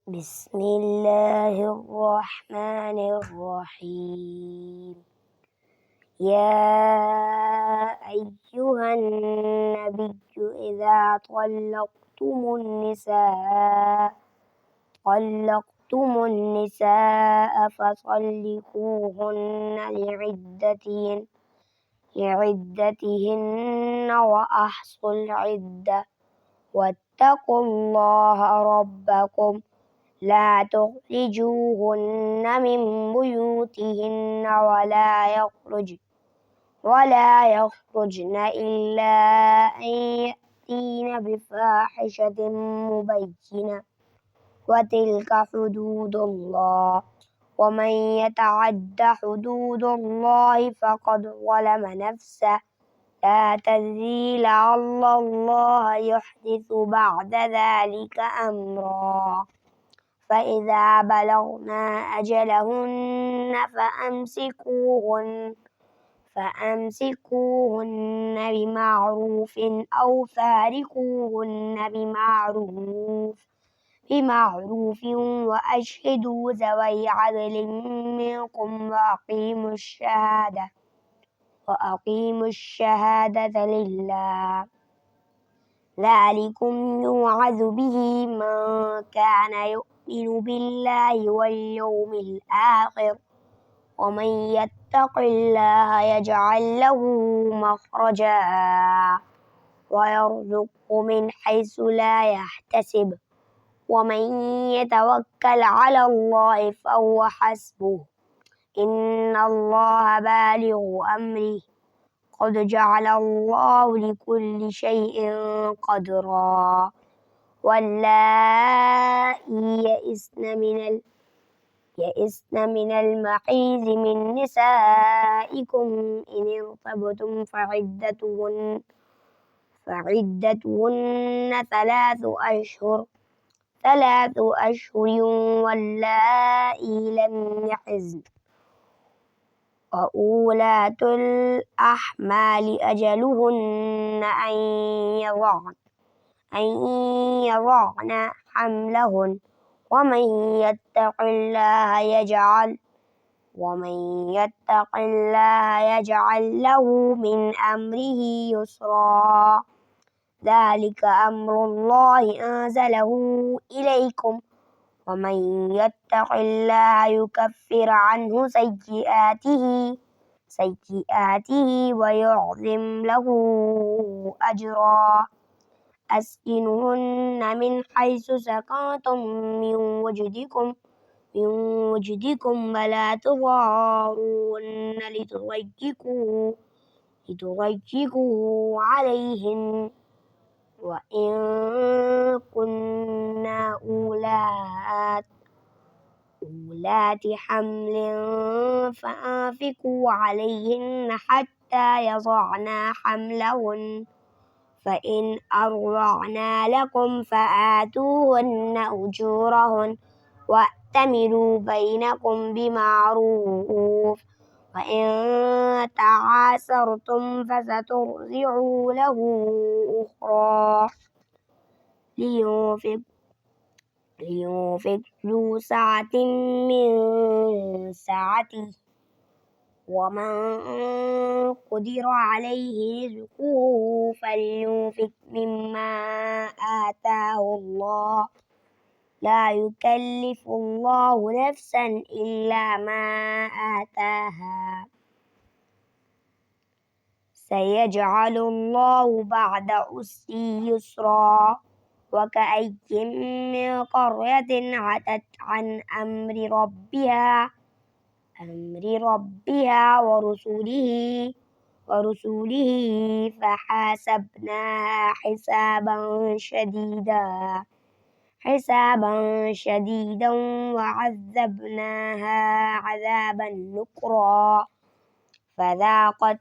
بسم الله الرحمن الرحيم. يا أيها النبي إذا طلقتم النساء فطلقوهن لعدتهن وأحصوا العدة واتقوا الله ربكم لا تخرجوهن من بيوتهن ولا يخرجن إلا أن يأتين بفاحشة مبينة وتلك حدود الله ومن يتعد حدود الله فقد ظلم نفسه لا تدري لعل الله يحدث بعد ذلك أمرا فإذا بلغنا أجلهن فأمسكوهن بمعروف أو فارقوهن بمعروف وأشهدوا ذوي عدل منكم وأقيموا الشهادة لله ذلكم يوعظ به من كان يؤمن بالله واليوم الآخر ومن يتق الله يجعل له مخرجا ويرزقه من حيث لا يحتسب ومن يتوكل على الله فهو حسبه إن الله بالغ أمره قد جعل الله لكل شيء قدرا واللائي يئسن من المحيض من نسائكم إن ارتبتم فعدتهن ثلاث أشهر واللائي لم يحضن وأولاة الأحمال أجلهن أن يضعن حملهن ومن يتق الله يجعل له من أمره يسرا ذلك أمر الله أنزله إليكم ومن يتق الله يكفر عنه سيئاته ويعظم له أجرا أسكنهن من حيث سكنتم من وجدكم ولا تضاروهن لتضيقوا عليهن وإن كنا أولات حمل فأنفقوا عليهن حتى يضعن حملهن فإن أرضعن لكم فآتوهن أجورهن وأتمروا بينكم بمعروف وإن تعاسرتم فسترضع له أخرى لينفق ذو سعة من سعته ومن قدر عليه رزقه فلينفق مما آتاه الله لا يكلف الله نفسا إلا ما آتاها سيجعل الله بعد عسر يسرا وكأي من قرية عتت عن أمر ربها ورسله فحاسبناها حسابا شديدا وعذبناها عذابا نكرا فذاقت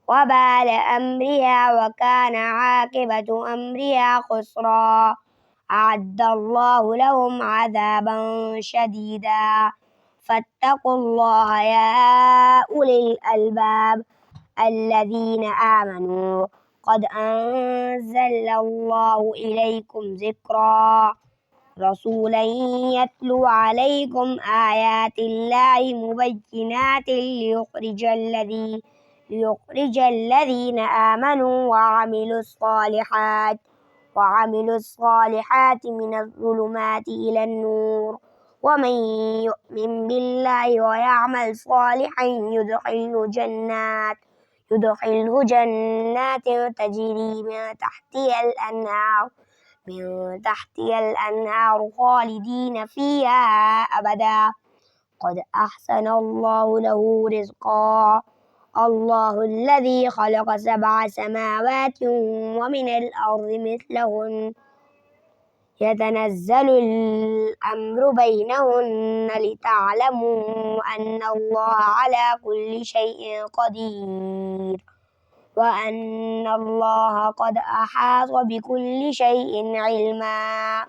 وبال أمرها وكان عاقبة أمرها خسرا أعد الله لهم عذابا شديدا فاتقوا الله يا أولي الألباب الذين آمنوا قد أنزل الله إليكم ذكرا رسولا يتلو عليكم آيات الله مبينات ليخرج الذين آمنوا وعملوا الصالحات من الظلمات إلى النور ومن يؤمن بالله ويعمل صالحا يدخله جنات تجري من تحتها الأنهار خالدين فيها أبدا قد أحسن الله له رزقا الله الذي خلق 7 سماوات ومن الأرض مثلهن يتنزل الأمر بينهن لتعلموا أن الله على كل شيء قدير وأن الله قد أحاط بكل شيء علما